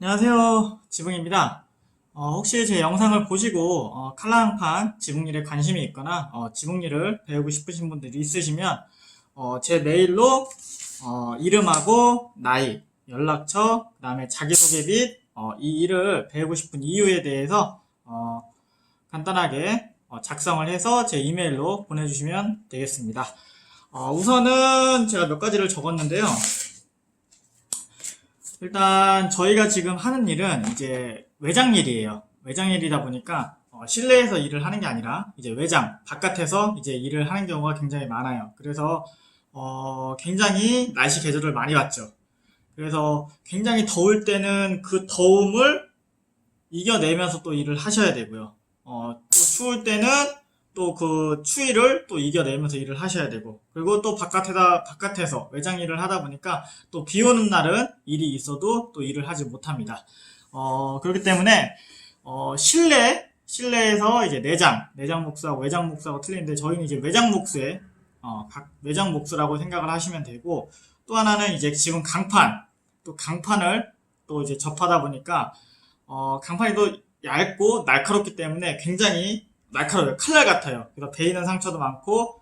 안녕하세요. 지붕입니다. 혹시 제 영상을 보시고 칼랑판 지붕일에 관심이 있거나 지붕일을 배우고 싶으신 분들이 있으시면 제 메일로 이름하고 나이, 연락처, 그 다음에 자기소개 및 이 일을 배우고 싶은 이유에 대해서 간단하게 작성을 해서 제 이메일로 보내주시면 되겠습니다. 우선은 제가 몇 가지를 적었는데요. 일단 저희가 지금 하는 일은 이제 외장일이에요. 외장일이다 보니까 실내에서 일을 하는 게 아니라 이제 외장 바깥에서 이제 일을 하는 경우가 굉장히 많아요. 그래서 굉장히 날씨 계절을 많이 봤죠. 그래서 굉장히 더울 때는 그 더움을 이겨내면서 또 일을 하셔야 되고요. 또 추울 때는 또 그 추위를 또 이겨내면서 일을 하셔야 되고, 그리고 또 바깥에서 외장 일을 하다 보니까 또 비 오는 날은 일이 있어도 또 일을 하지 못합니다. 그렇기 때문에, 실내에서 이제 내장 목수하고 외장 목수하고 틀리는데 저희는 이제 외장 목수에, 외장 목수라고 생각을 하시면 되고, 또 하나는 이제 지금 또 강판을 또 이제 접하다 보니까 강판이 또 얇고 날카롭기 때문에 굉장히 날카로워요. 칼날 같아요. 그래서 베이는 상처도 많고,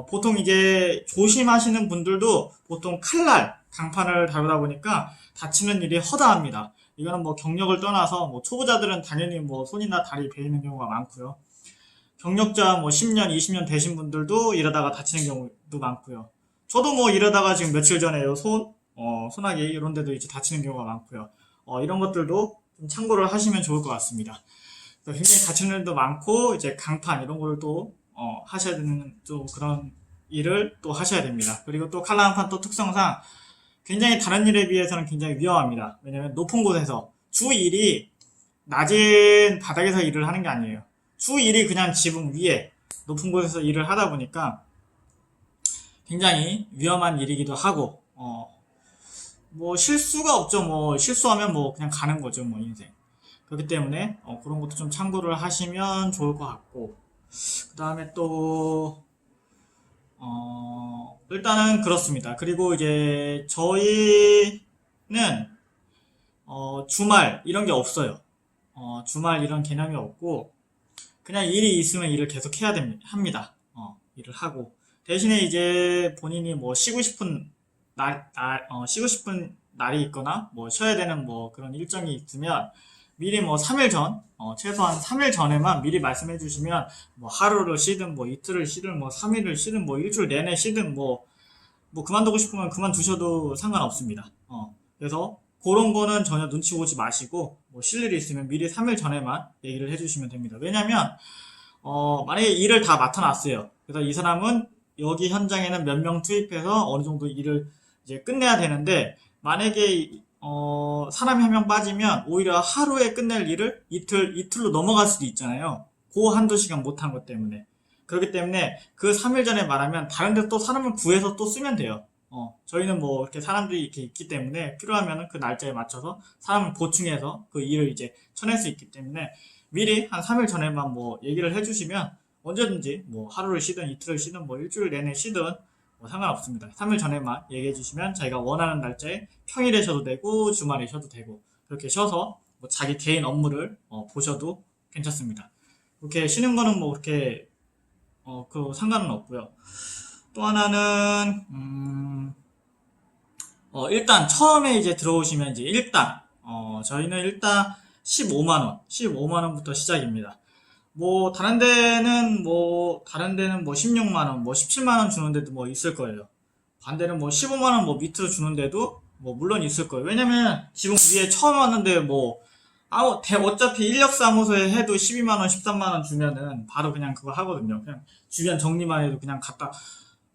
보통 이제 조심하시는 분들도 보통 강판을 다루다 보니까 다치는 일이 허다합니다. 이거는 뭐 경력을 떠나서 뭐 초보자들은 당연히 뭐 손이나 다리 베이는 경우가 많고요. 경력자 뭐 10년, 20년 되신 분들도 이러다가 다치는 경우도 많고요. 저도 뭐 이러다가 지금 며칠 전에요. 소나기 이런 데도 이제 다치는 경우가 많고요. 이런 것들도 좀 참고를 하시면 좋을 것 같습니다. 굉장히 다치는 일도 많고, 이제 강판 이런 걸 또 하셔야 되는 또 그런 일을 또 하셔야 됩니다. 그리고 또 칼라강판 또 특성상 굉장히 다른 일에 비해서는 굉장히 위험합니다. 왜냐면 높은 곳에서 주 일이 낮은 바닥에서 일을 하는 게 아니에요. 주 일이 그냥 지붕 위에 높은 곳에서 일을 하다 보니까 굉장히 위험한 일이기도 하고, 뭐 실수가 없죠. 뭐 실수하면 뭐 그냥 가는 거죠. 뭐 인생. 그렇기 때문에 그런 것도 좀 참고를 하시면 좋을 것 같고, 그 다음에 또 일단은 그렇습니다. 그리고 이제 저희는 주말 이런 게 없어요. 주말 이런 개념이 없고 그냥 일이 있으면 일을 계속 합니다. 일을 하고 대신에 이제 본인이 뭐 쉬고 싶은 날이 있거나 뭐 쉬어야 되는 뭐 그런 일정이 있으면 미리 뭐 3일 최소한 3일 전에만 미리 말씀해 주시면 뭐 하루를 쉬든 뭐 이틀을 쉬든 뭐 3일을 쉬든 뭐 일주일 내내 쉬든 뭐 그만두고 싶으면 그만두셔도 상관없습니다. 그래서 그런 거는 전혀 눈치 보지 마시고 뭐 쉴 일이 있으면 미리 3일 전에만 얘기를 해주시면 됩니다. 왜냐면 만약에 일을 다 맡아놨어요. 그래서 이 사람은 여기 현장에는 몇 명 투입해서 어느 정도 일을 이제 끝내야 되는데, 만약에 사람이 한 명 빠지면 오히려 하루에 끝낼 일을 이틀로 넘어갈 수도 있잖아요. 그 한두 시간 못한 것 때문에. 그렇기 때문에 그 3일 전에 말하면 다른 데 또 사람을 구해서 또 쓰면 돼요. 저희는 뭐 이렇게 사람들이 이렇게 있기 때문에 필요하면은 그 날짜에 맞춰서 사람을 보충해서 그 일을 이제 쳐낼 수 있기 때문에 미리 한 3일 전에만 뭐 얘기를 해주시면 언제든지 뭐 하루를 쉬든 이틀을 쉬든 뭐 일주일 내내 쉬든 뭐 상관없습니다. 3일 전에만 얘기해 주시면 자기가 원하는 날짜에 평일에 쉬어도 되고 주말에 쉬어도 되고 그렇게 쉬어서 뭐 자기 개인 업무를 보셔도 괜찮습니다. 그렇게 쉬는 거는 뭐 그렇게 그 상관은 없고요. 또 하나는 일단 처음에 이제 들어오시면 이제 일당 저희는 일단 15만 원부터 시작입니다. 다른 데는 뭐 16만 원, 뭐 17만 원 주는 데도 뭐 있을 거예요. 반대는 뭐 15만 원 뭐 밑으로 주는 데도 뭐 물론 있을 거예요. 왜냐면 지금 위에 처음 왔는데 뭐 어차피 인력사무소에 해도 12만 원, 13만 원 주면은 바로 그냥 그거 하거든요. 그냥 주변 정리만 해도 그냥 갖다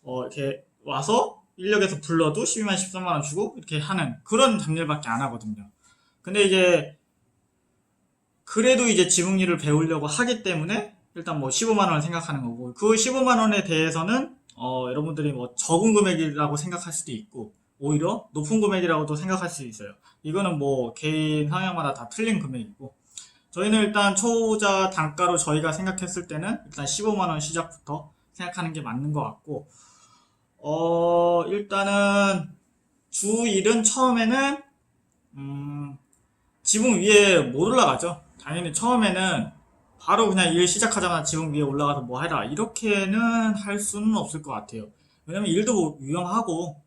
이렇게 와서 인력에서 불러도 12만, 13만 원 주고 이렇게 하는 그런 잡일밖에 안 하거든요. 근데 이제 그래도 이제 지붕 일을 배우려고 하기 때문에 일단 뭐 15만 원을 생각하는 거고, 그 15만 원에 대해서는 여러분들이 뭐 적은 금액이라고 생각할 수도 있고 오히려 높은 금액이라고도 생각할 수 있어요. 이거는 뭐 개인 성향마다 다 틀린 금액이고, 저희는 일단 초보자 단가로 저희가 생각했을 때는 일단 15만 원 시작부터 생각하는 게 맞는 것 같고, 일단은 주 일은 처음에는 지붕 위에 못 올라가죠. 당연히 처음에는 바로 그냥 일 시작하자마자 지붕 위에 올라가서 뭐 해라 이렇게는 할 수는 없을 것 같아요. 왜냐면 일도 위험하고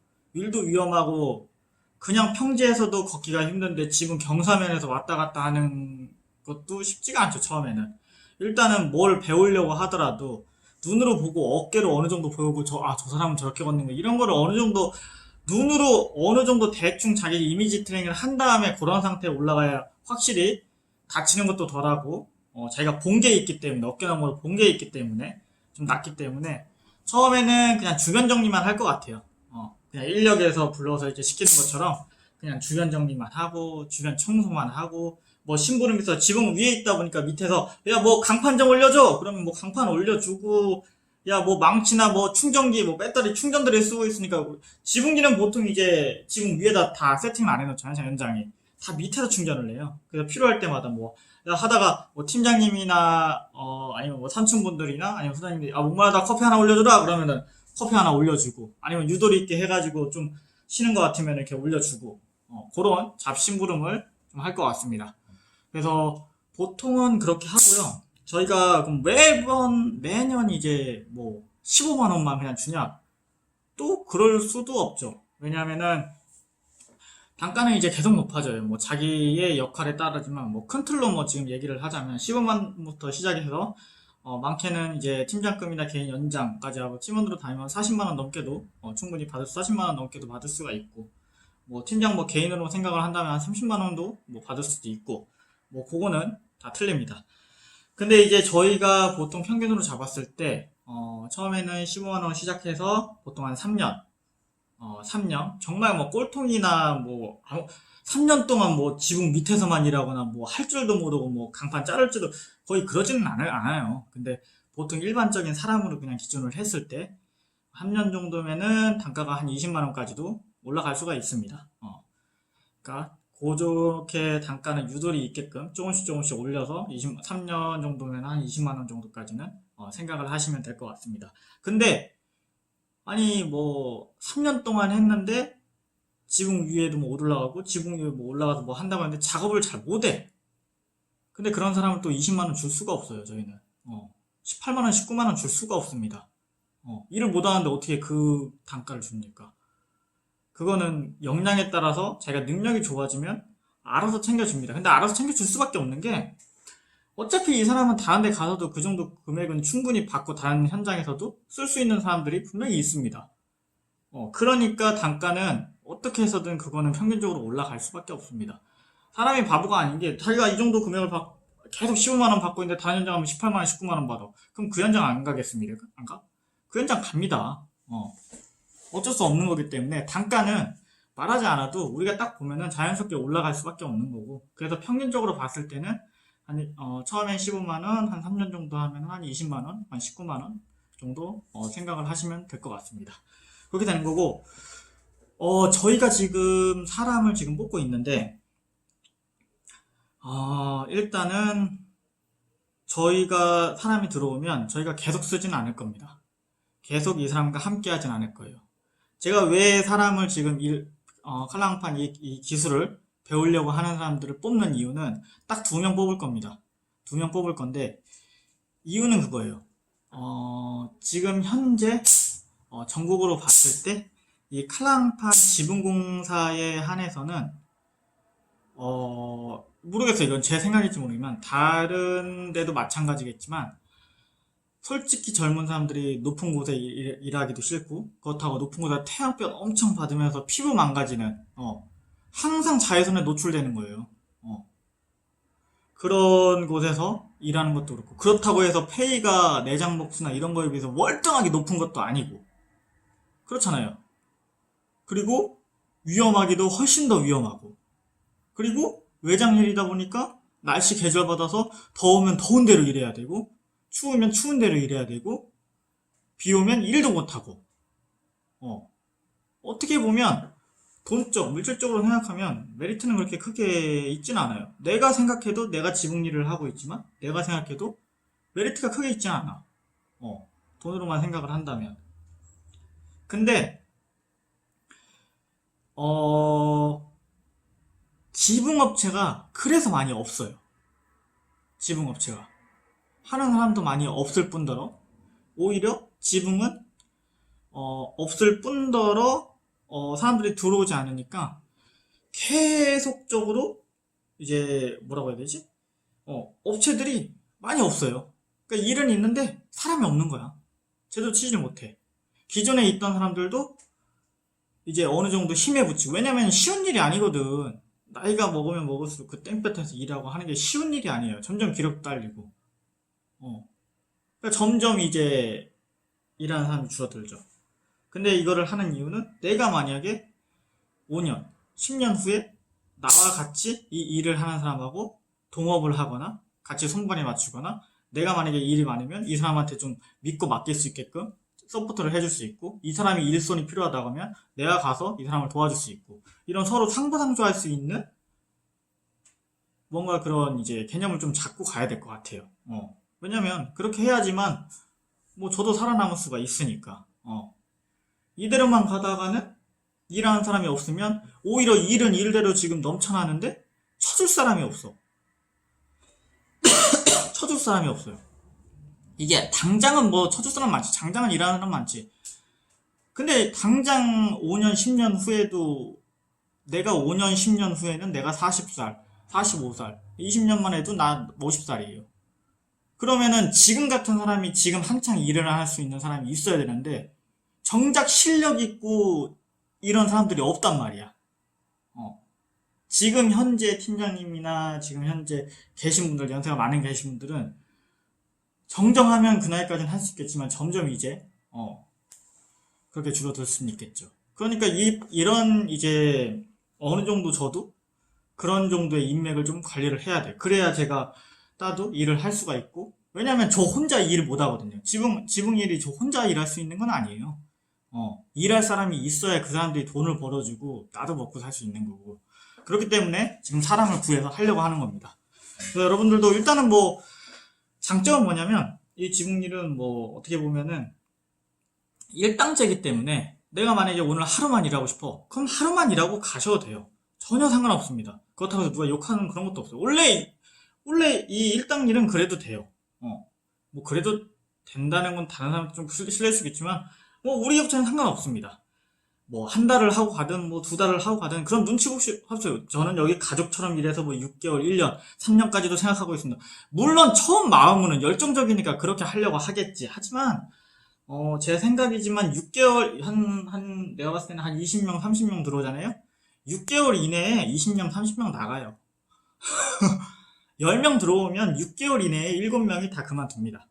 그냥 평지에서도 걷기가 힘든데 지붕 경사면에서 왔다 갔다 하는 것도 쉽지가 않죠, 처음에는. 일단은 뭘 배우려고 하더라도 눈으로 보고 어깨로 어느 정도 보고 저 사람은 저렇게 걷는 거 이런 거를 어느 정도 눈으로 어느 정도 대충 자기 이미지 트레이닝을 한 다음에 그런 상태에 올라가야 확실히 다치는 것도 덜하고 자기가 본 게 있기 때문에 어깨 너머로 본 게 있기 때문에 좀 낫기 때문에 처음에는 그냥 주변 정리만 할 것 같아요. 그냥 인력에서 불러서 이제 시키는 것처럼 그냥 주변 정리만 하고 주변 청소만 하고 뭐 심부름에서 지붕 위에 있다 보니까 밑에서 야 뭐 강판 좀 올려줘 그러면 뭐 강판 올려주고 야 뭐 망치나 뭐 충전기 뭐 배터리 충전들을 쓰고 있으니까 지붕기는 보통 이제 지붕 위에다 다 세팅을 안 해놓잖아요 현장이 다 밑에서 충전을 해요. 그래서 필요할 때마다 뭐 야, 하다가 뭐 팀장님이나 아니면 뭐 산충분들이나 아니면 부장님들이 목말라다 커피 하나 올려주라 그러면은 커피 하나 올려주고 아니면 유도리 있게 해가지고 좀 쉬는 것 같으면 이렇게 올려주고 그런 잡심부름을 좀 할 것 같습니다. 그래서 보통은 그렇게 하고요. 저희가 그럼 매년 이제 뭐 15만 원만 그냥 주냐? 또 그럴 수도 없죠. 왜냐하면은 단가는 이제 계속 높아져요. 뭐 자기의 역할에 따르지만 뭐 큰 틀로 뭐 지금 얘기를 하자면 15만부터 시작해서 많게는 이제 팀장급이나 개인 연장까지 하고 팀원으로 다니면 40만 원 넘게도 충분히 받을 40만 원 넘게도 받을 수가 있고 뭐 팀장 뭐 개인으로 생각을 한다면 한 30만 원도 뭐 받을 수도 있고 뭐 그거는 다 틀립니다. 근데 이제 저희가 보통 평균으로 잡았을 때 처음에는 15만 원 시작해서 보통 한 3년 3년 정말 뭐 꼴통이나 뭐 3년 동안 뭐 지붕 밑에서만 일하거나 뭐 할 줄도 모르고 뭐 강판 자를 줄도 거의 그러지는 않아요. 근데 보통 일반적인 사람으로 그냥 기준을 했을 때 3년 정도면은 단가가 한 20만 원까지도 올라갈 수가 있습니다. 그러니까 그렇게 단가는 유도리 있게끔 조금씩 올려서 3년 정도면 한 20만 원 정도까지는 생각을 하시면 될 것 같습니다. 근데 아니 뭐 3년 동안 했는데 지붕 위에도 뭐 올라가고 지붕 위에 뭐 올라가서 뭐 한다고 하는데 작업을 잘 못해. 근데 그런 사람은 또 20만 원 줄 수가 없어요. 저희는 18만 원, 19만 원 줄 수가 없습니다. 일을 못 하는데 어떻게 그 단가를 줍니까? 그거는 역량에 따라서 자기가 능력이 좋아지면 알아서 챙겨줍니다. 근데 알아서 챙겨줄 수밖에 없는 게 어차피 이 사람은 다른 데 가서도 그 정도 금액은 충분히 받고 다른 현장에서도 쓸 수 있는 사람들이 분명히 있습니다. 그러니까 단가는 어떻게 해서든 그거는 평균적으로 올라갈 수밖에 없습니다. 사람이 바보가 아닌 게 자기가 이 정도 금액을 계속 15만 원 받고 있는데 다른 현장 가면 18만 원, 19만 원 받아. 그럼 그 현장 안 가겠습니까? 안 가? 그 현장 갑니다. 어쩔 수 없는 거기 때문에 단가는 말하지 않아도 우리가 딱 보면은 자연스럽게 올라갈 수밖에 없는 거고 그래서 평균적으로 봤을 때는 처음엔 15만 원, 한 3년 정도 하면 한 20만 원, 한 19만 원 정도 생각을 하시면 될 것 같습니다. 그렇게 되는 거고 저희가 지금 사람을 지금 뽑고 있는데 일단은 저희가 사람이 들어오면 저희가 계속 쓰지는 않을 겁니다. 계속 이 사람과 함께 하진 않을 거예요. 제가 왜 사람을 지금 칼랑판 이 기술을 배우려고 하는 사람들을 뽑는 이유는 딱 2명 뽑을 겁니다. 2명 뽑을 건데 이유는 그거예요. 지금 현재 전국으로 봤을 때 이 칼랑판 지붕공사에 한해서는 모르겠어요. 이건 제 생각일지 모르지만 다른 데도 마찬가지겠지만 솔직히 젊은 사람들이 높은 곳에 일하기도 싫고 그렇다고 높은 곳에 태양볕 엄청 받으면서 피부 망가지는 항상 자외선에 노출되는 거예요. 그런 곳에서 일하는 것도 그렇고 그렇다고 해서 페이가 내장 목수나 이런 거에 비해서 월등하게 높은 것도 아니고 그렇잖아요. 그리고 위험하기도 훨씬 더 위험하고 그리고 외장 일이다 보니까 날씨 계절 받아서 더우면 더운 데로 일해야 되고 추우면 추운 데로 일해야 되고 비 오면 일도 못하고 어떻게 보면 돈적, 물질적으로 생각하면 메리트는 그렇게 크게 있진 않아요. 내가 생각해도 내가 지붕 일을 하고 있지만 내가 생각해도 메리트가 크게 있진 않아. 돈으로만 생각을 한다면. 근데 지붕업체가 그래서 많이 없어요. 지붕업체가. 하는 사람도 많이 없을 뿐더러, 오히려 지붕은, 없을 뿐더러, 사람들이 들어오지 않으니까, 계속적으로, 이제, 뭐라고 해야 되지? 업체들이 많이 없어요. 그러니까 일은 있는데, 사람이 없는 거야. 제대로 치지 못해. 기존에 있던 사람들도, 이제 어느 정도 힘에 붙이고, 왜냐면 쉬운 일이 아니거든. 나이가 먹으면 먹을수록 그 땡볕에서 일하고 하는 게 쉬운 일이 아니에요. 점점 기록 딸리고. 그러니까 점점 이제 일하는 사람이 줄어들죠. 근데 이거를 하는 이유는 내가 만약에 5년, 10년 후에 나와 같이 이 일을 하는 사람하고 동업을 하거나 같이 손발이 맞추거나 내가 만약에 일이 많으면 이 사람한테 좀 믿고 맡길 수 있게끔 서포트를 해줄 수 있고 이 사람이 일손이 필요하다고 하면 내가 가서 이 사람을 도와줄 수 있고 이런 서로 상부상조할 수 있는 뭔가 그런 이제 개념을 좀 잡고 가야 될 것 같아요. 왜냐면 그렇게 해야지만 뭐 저도 살아남을 수가 있으니까. 이대로만 가다가는 일하는 사람이 없으면 오히려 일은 일대로 지금 넘쳐나는데 쳐줄 사람이 없어. 쳐줄 사람이 없어요. 이게 당장은 뭐 쳐줄 사람 많지. 당장은 일하는 사람 많지. 근데 당장 5년, 10년 후에도 내가 5년, 10년 후에는 내가 40살, 45살, 20년만 해도 나 50살이에요. 그러면은 지금 같은 사람이 지금 한창 일을 할 수 있는 사람이 있어야 되는데 정작 실력 있고 이런 사람들이 없단 말이야. 지금 현재 팀장님이나 지금 현재 계신 분들, 연세가 많은 계신 분들은 정정하면 그 나이까지는 할 수 있겠지만 점점 이제 그렇게 줄어들 수는 있겠죠. 그러니까 이런 이제 어느 정도 저도 그런 정도의 인맥을 좀 관리를 해야 돼. 그래야 제가 따도 일을 할 수가 있고 왜냐면 저 혼자 일을 못 하거든요. 지붕 일이 저 혼자 일할 수 있는 건 아니에요. 일할 사람이 있어야 그 사람들이 돈을 벌어주고 나도 먹고 살 수 있는 거고 그렇기 때문에 지금 사람을 구해서 하려고 하는 겁니다. 그래서 여러분들도 일단은 뭐 장점은 뭐냐면 이 지붕 일은 뭐 어떻게 보면은 일당제이기 때문에 내가 만약에 오늘 하루만 일하고 싶어 그럼 하루만 일하고 가셔도 돼요. 전혀 상관없습니다. 그렇다고 해서 누가 욕하는 그런 것도 없어요. 원래 이 일당 일은 그래도 돼요. 뭐 그래도 된다는 건 다른 사람한테 좀 실례일 수 있겠지만 뭐 우리 업체는 상관없습니다. 뭐 한 달을 하고 가든 뭐 두 달을 하고 가든 그런 눈치 없이 하세요. 저는 여기 가족처럼 일해서 뭐 6개월, 1년, 3년까지도 생각하고 있습니다. 물론 처음 마음은 열정적이니까 그렇게 하려고 하겠지. 하지만 제 생각이지만 6개월 내가 봤을 때는 한 20명, 30명 들어오잖아요. 6개월 이내에 20명, 30명 나가요. 10명 들어오면 6개월 이내에 7명이 다 그만둡니다.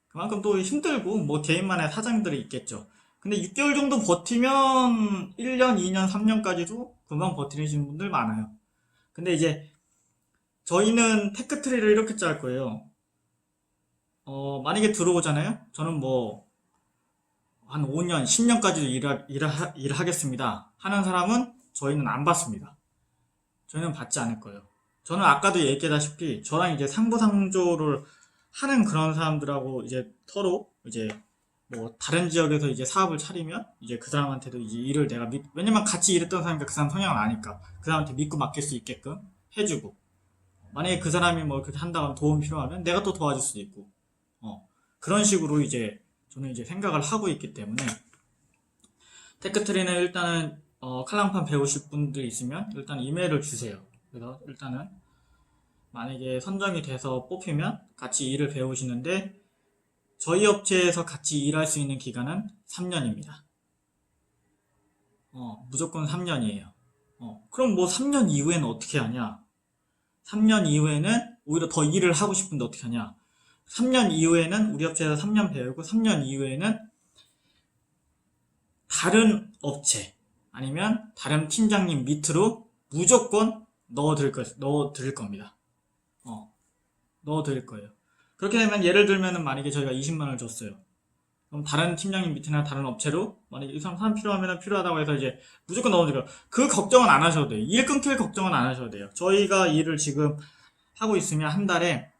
그만큼 또 힘들고 뭐 개인만의 사정들이 있겠죠. 근데 6개월 정도 버티면 1년, 2년, 3년까지도 금방 버티시는 분들 많아요. 근데 이제 저희는 테크트리를 이렇게 짤 거예요. 만약에 들어오잖아요. 저는 뭐 한 5년, 10년까지도 일을 하겠습니다. 하는 사람은 저희는 안 받습니다. 저희는 받지 않을 거예요. 저는 아까도 얘기했다시피 저랑 이제 상부상조를 하는 그런 사람들하고 이제 서로 이제 뭐 다른 지역에서 이제 사업을 차리면 이제 그 사람한테도 이제 일을 내가 왜냐면 같이 일했던 사람이니까 그 사람 성향을 아니까 그 사람한테 믿고 맡길 수 있게끔 해주고 만약에 그 사람이 뭐 그렇게 한다고 도움 필요하면 내가 또 도와줄 수도 있고 그런 식으로 이제 저는 이제 생각을 하고 있기 때문에 테크트리는 일단은 칼랑판 배우실 분들이 있으면 일단 이메일을 주세요. 그래서 일단은 만약에 선정이 돼서 뽑히면 같이 일을 배우시는데 저희 업체에서 같이 일할 수 있는 기간은 3년입니다. 무조건 3년이에요. 그럼 뭐 3년 이후에는 어떻게 하냐? 3년 이후에는 오히려 더 일을 하고 싶은데 어떻게 하냐? 3년 이후에는 우리 업체에서 3년 배우고 3년 이후에는 다른 업체 아니면 다른 팀장님 밑으로 무조건 넣어드릴 겁니다. 넣어드릴 거예요. 그렇게 되면 예를 들면은 만약에 저희가 20만원을 줬어요. 그럼 다른 팀장님 밑이나 다른 업체로 만약에 이 사람 필요하면 필요하다고 해서 이제 무조건 넣어드려요. 그 걱정은 안 하셔도 돼요. 일 끊길 걱정은 안 하셔도 돼요. 저희가 일을 지금 하고 있으면 한 달에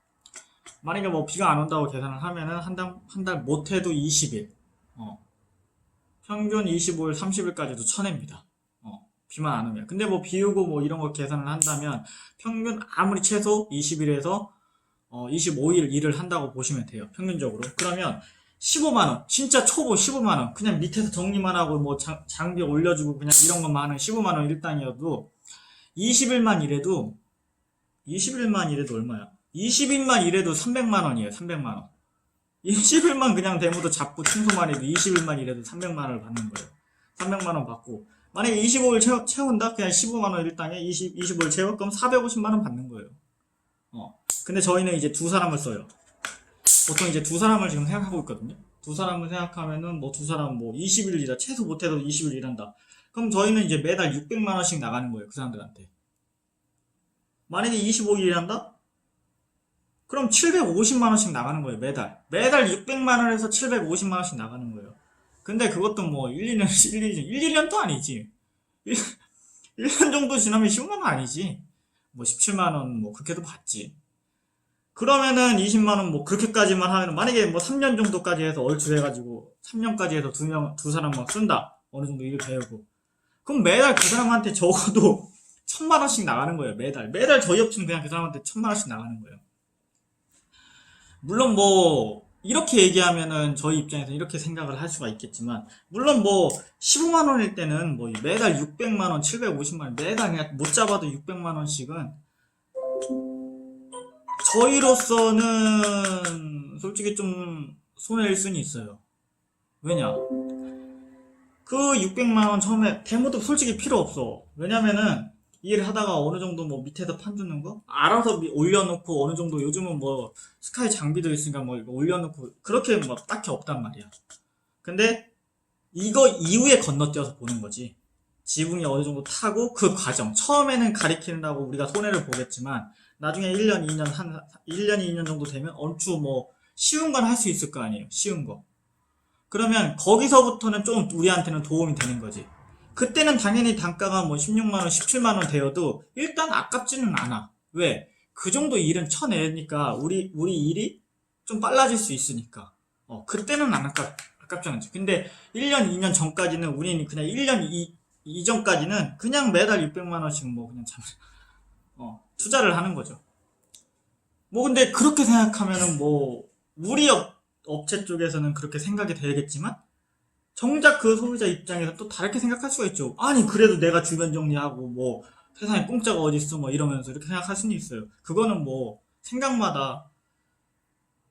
만약에 뭐 비가 안 온다고 계산을 하면은 한 달 못해도 20일 평균 25일 30일까지도 쳐냅니다. 비만 안 오면. 근데 뭐 비우고 뭐 이런 거 계산을 한다면 평균 아무리 최소 20일에서 25일 일을 한다고 보시면 돼요. 평균적으로. 그러면 15만원, 진짜 초보 15만원, 그냥 밑에서 정리만 하고 뭐 장비 올려주고 그냥 이런 것만 하는 15만원 일당이어도 20일만 일해도 20일만 일해도 얼마야? 20일만 일해도 300만원이에요. 300만원. 20일만 그냥 대무도 잡고 청소만 해도 20일만 일해도 300만원을 받는 거예요. 300만원 받고 만약에 25일 채운다? 그냥 15만원 일당에 25일 채워? 그럼 450만원 받는 거예요. 근데 저희는 이제 두 사람을 써요. 보통 이제 두 사람을 지금 생각하고 있거든요. 두 사람을 생각하면은 뭐 두 사람 뭐 20일 일하, 최소 못해도 20일 일한다. 그럼 저희는 이제 매달 600만원씩 나가는 거예요. 그 사람들한테. 만약에 25일 일한다? 그럼 750만원씩 나가는 거예요. 매달 600만원에서 750만원씩 나가는 거예요. 근데 그것도 뭐 1~2년 또 아니지. 1년 정도 지나면 15만원 아니지. 뭐 17만원 뭐 그렇게도 받지. 그러면은 20만원 뭐 그렇게까지만 하면 만약에 뭐 3년 정도까지 해서 얼추해가지고 3년까지 해서 두 사람 막 쓴다. 어느 정도 일을 배우고. 그럼 매달 그 사람한테 적어도 1000만원씩 나가는 거예요. 매달 저희 업체는 그냥 그 사람한테 1000만원씩 나가는 거예요. 물론 뭐 이렇게 얘기하면은 저희 입장에서 이렇게 생각을 할 수가 있겠지만 물론 뭐 15만원일 때는 뭐 매달 600만원 750만원 매달 그냥 못 잡아도 600만원씩은 저희로서는 솔직히 좀 손해일 수는 있어요. 왜냐? 그 600만원 처음에 데모도 솔직히 필요 없어. 왜냐면은 일을 하다가 어느 정도 뭐 밑에서 판 주는 거 알아서 올려놓고 어느 정도 요즘은 뭐 스카이 장비도 있으니까 뭐 이거 올려놓고 그렇게 뭐 딱히 없단 말이야. 근데 이거 이후에 건너뛰어서 보는 거지. 지붕이 어느 정도 타고 그 과정 처음에는 가리킨다고 우리가 손해를 보겠지만 나중에 1년 2년 정도 되면 얼추 뭐 쉬운 건 할 수 있을 거 아니에요. 쉬운 거. 그러면 거기서부터는 좀 우리한테는 도움이 되는 거지. 그때는 당연히 단가가 뭐 16만원, 17만원 되어도 일단 아깝지는 않아. 왜? 그 정도 일은 쳐내니까 우리 일이 좀 빨라질 수 있으니까. 그때는 안 아깝지 않지. 근데 1년, 2년 전까지는 우리는 그냥 1년 이전까지는 그냥 매달 600만원씩 뭐 그냥 투자를 하는 거죠. 뭐 근데 그렇게 생각하면은 뭐 우리 업체 쪽에서는 그렇게 생각이 되겠지만 정작 그 소비자 입장에서 또 다르게 생각할 수가 있죠. 아니 그래도 내가 주변 정리하고 뭐 세상에 공짜가 어딨어 뭐 이러면서 이렇게 생각할 수는 있어요. 그거는 뭐 생각마다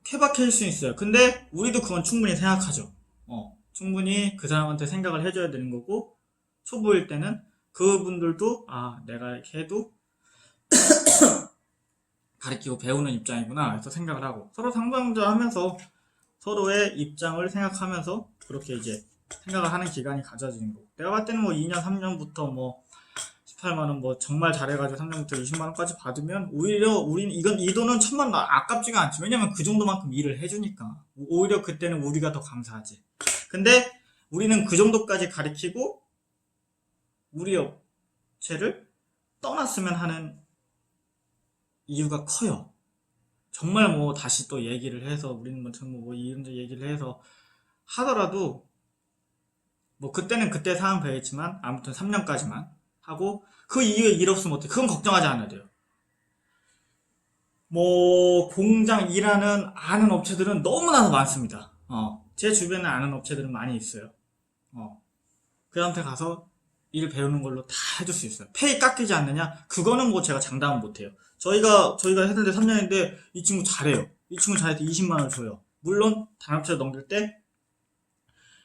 케바케일 수 있어요. 근데 우리도 그건 충분히 생각하죠. 충분히 그 사람한테 생각을 해줘야 되는 거고 초보일 때는 그분들도 내가 이렇게 해도 가르치고 배우는 입장이구나 해서 생각을 하고 서로 상담자 하면서 서로의 입장을 생각하면서 그렇게 이제 생각을 하는 기간이 가져지는 거고 내가 봤을 때는 뭐 2년 3년부터 뭐 18만원 뭐 정말 잘해가지고 3년부터 20만원까지 받으면 오히려 우리는 이 돈은 1000만원 아깝지가 않지. 왜냐면 그 정도만큼 일을 해주니까 오히려 그때는 우리가 더 감사하지. 근데 우리는 그 정도까지 가르치고 우리 업체를 떠났으면 하는 이유가 커요. 정말 뭐 다시 또 얘기를 해서 우리는 뭐 이런 얘기를 해서 하더라도 뭐 그때는 그때 상황 배겠지만 아무튼 3년까지만 하고 그 이후에 일 없으면 어때? 그건 걱정하지 않아도 돼요. 뭐 공장 일하는 아는 업체들은 너무나도 많습니다. 제 주변에 아는 업체들은 많이 있어요. 그 사람한테 가서 일 배우는 걸로 다 해줄 수 있어요. 페이 깎이지 않느냐? 그거는 뭐 제가 장담은 못해요. 저희가 했는데 3년인데 이 친구 잘해요. 이 친구 잘해서 20만원을 줘요. 물론 단합체로 넘길 때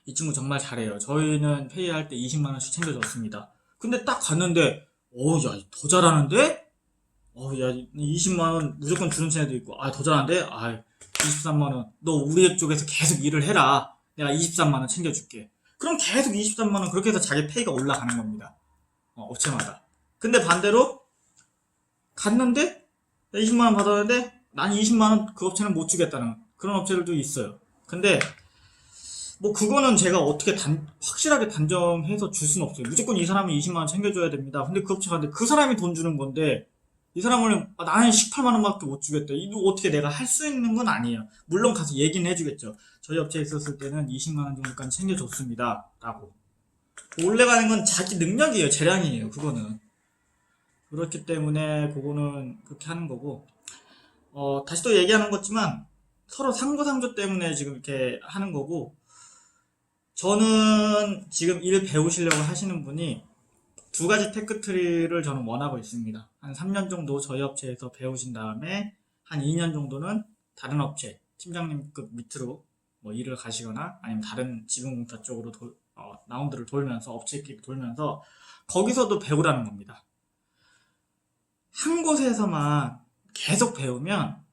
이 친구 정말 잘해요. 저희는 페이 할 때 20만원씩 챙겨줬습니다. 근데 딱 갔는데 야, 더 잘하는데? 야, 20만원 무조건 주는 친애도 있고 더 잘하는데? 23만원 너 우리 쪽에서 계속 일을 해라. 내가 23만원 챙겨줄게. 그럼 계속 23만원 그렇게 해서 자기 페이가 올라가는 겁니다. 업체마다. 근데 반대로 갔는데 20만원 받았는데 난 20만원 그 업체는 못 주겠다는 그런 업체들도 있어요. 근데 뭐 그거는 제가 어떻게 확실하게 단정해서 줄 수는 없어요. 무조건 이 사람은 20만원 챙겨줘야 됩니다. 근데 그 업체가 근데 그 사람이 돈 주는 건데 이 사람을 나는 18만원밖에 못 주겠다. 이거 어떻게 내가 할 수 있는 건 아니에요. 물론 가서 얘기는 해주겠죠. 저희 업체에 있었을 때는 20만원 정도까지 챙겨줬습니다 라고. 올라가는 건 자기 능력이에요. 재량이에요. 그거는. 그렇기 때문에 그거는 그렇게 하는 거고, 다시 또 얘기하는 거지만 서로 상부상조 때문에 지금 이렇게 하는 거고, 저는 지금 일 배우시려고 하시는 분이 두 가지 테크트리를 저는 원하고 있습니다. 한 3년 정도 저희 업체에서 배우신 다음에 한 2년 정도는 다른 업체, 팀장님급 밑으로 뭐 일을 가시거나 아니면 다른 지분공사 쪽으로 라운드를 돌면서 업체끼리 돌면서 거기서도 배우라는 겁니다. 한 곳에서만 계속 배우면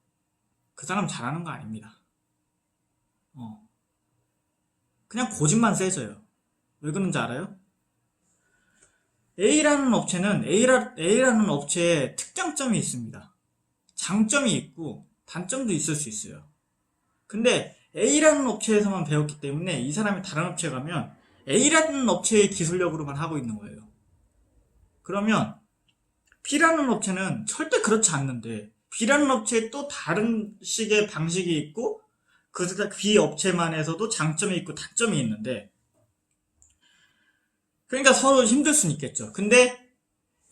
그 사람 잘하는 거 아닙니다. 그냥 고집만 세져요. 왜 그런지 알아요? A라는 업체는 A라는 업체에 특장점이 있습니다. 장점이 있고 단점도 있을 수 있어요. 근데 A라는 업체에서만 배웠기 때문에 이 사람이 다른 업체에 가면 A라는 업체의 기술력으로만 하고 있는 거예요. 그러면 B라는 업체는 절대 그렇지 않는데 B라는 업체에 또 다른 식의 방식이 있고 그 B 업체만에서도 장점이 있고 단점이 있는데 그러니까 서로 힘들 수는 있겠죠. 근데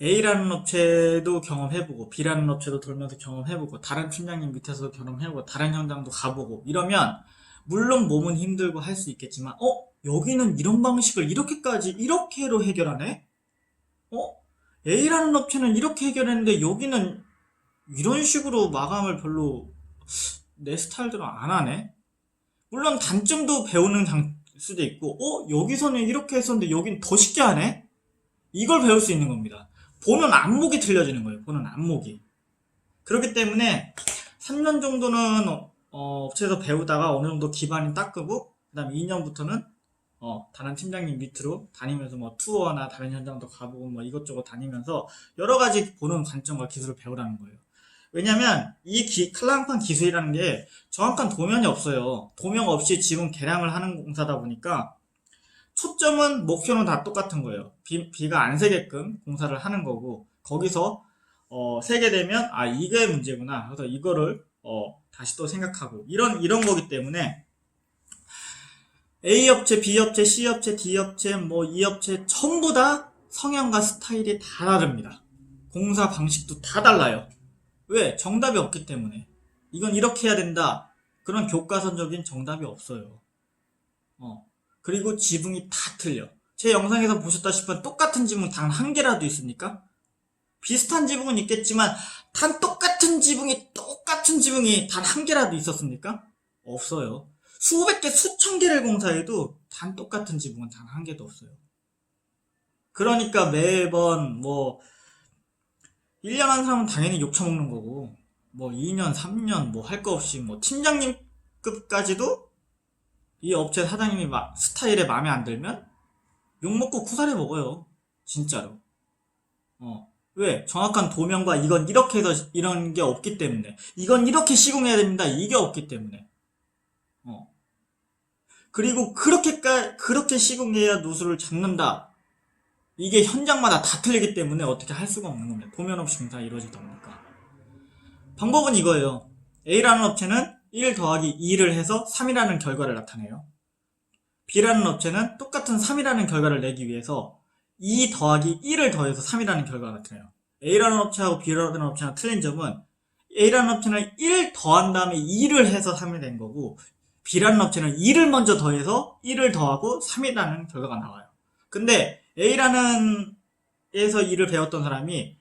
A라는 업체도 경험해보고 B라는 업체도 돌면서 경험해보고 다른 팀장님 밑에서도 경험해보고 다른 현장도 가보고 이러면 물론 몸은 힘들고 할 수 있겠지만 여기는 이런 방식을 이렇게로 해결하네? A라는 업체는 이렇게 해결했는데 여기는 이런 식으로 마감을 별로 내 스타일대로 안 하네? 물론 단점도 배우는 수도 있고 여기서는 이렇게 했었는데 여긴 더 쉽게 하네? 이걸 배울 수 있는 겁니다. 보는 안목이 틀려지는 거예요. 보는 안목이. 그렇기 때문에 3년 정도는 업체에서 배우다가 어느 정도 기반이 닦고 그 다음 2년부터는 다른 팀장님 밑으로 다니면서 뭐 투어나 다른 현장도 가보고 뭐 이것저것 다니면서 여러 가지 보는 관점과 기술을 배우라는 거예요. 왜냐면 이 클랑판 기술이라는 게 정확한 도면이 없어요. 도면 없이 지금 개량을 하는 공사다 보니까 초점은 목표는 다 똑같은 거예요. 비가 안 새게끔 공사를 하는 거고 거기서 새게 되면 이게 문제구나. 그래서 이거를 다시 또 생각하고 이런 거기 때문에 A 업체, B 업체, C 업체, D 업체, 뭐 E 업체 전부 다 성향과 스타일이 다 다릅니다. 공사 방식도 다 달라요. 왜? 정답이 없기 때문에. 이건 이렇게 해야 된다. 그런 교과서적인 정답이 없어요. 그리고 지붕이 다 틀려. 제 영상에서 보셨다시피 똑같은 지붕 단 한 개라도 있습니까? 비슷한 지붕은 있겠지만 똑같은 지붕이 단 한 개라도 있었습니까? 없어요. 수백 개, 수천 개를 공사해도 단 똑같은 지붕은 단 한 개도 없어요. 그러니까 매번 1년 한 사람은 당연히 욕처먹는 거고 2년, 3년 할 거 없이 팀장님급까지도 이 업체 사장님이 스타일에 마음에 안 들면 욕먹고 쿠사리 먹어요. 진짜로. 왜? 정확한 도면과 이건 이렇게 해서 이런 게 없기 때문에 이건 이렇게 시공해야 됩니다. 이게 없기 때문에 그리고 그렇게 시공해야 누수를 잡는다. 이게 현장마다 다 틀리기 때문에 어떻게 할 수가 없는 겁니다. 도면 없이 공사가 이루어지다 보니까. 방법은 이거예요. A라는 업체는 1 더하기 2를 해서 3이라는 결과를 나타내요. B라는 업체는 똑같은 3이라는 결과를 내기 위해서 2 더하기 1을 더해서 3이라는 결과가 나타나요. A라는 업체하고 B라는 업체랑 틀린 점은 A라는 업체는 1 더한 다음에 2를 해서 3이 된 거고 B라는 업체는 2를 먼저 더해서 1을 더하고 3이라는 결과가 나와요. 근데 A라는 에서 2를 배웠던 사람이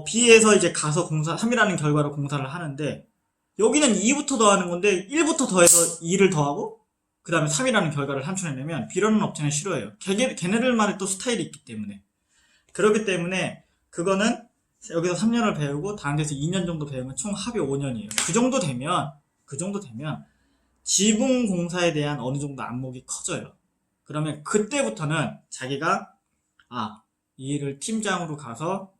B에서 이제 가서 3이라는 결과로 공사를 하는데 여기는 2부터 더하는 건데 1부터 더해서 2를 더하고 그 다음에 3이라는 결과를 산출해내면 B라는 업체는 싫어해요. 걔네들만의 또 스타일이 있기 때문에. 그렇기 때문에 그거는 여기서 3년을 배우고 다른 데서 2년 정도 배우면 총 합이 5년이에요. 그 정도 되면 지붕 공사에 대한 어느 정도 안목이 커져요. 그러면 그때부터는 자기가 이 일을 팀장으로 가서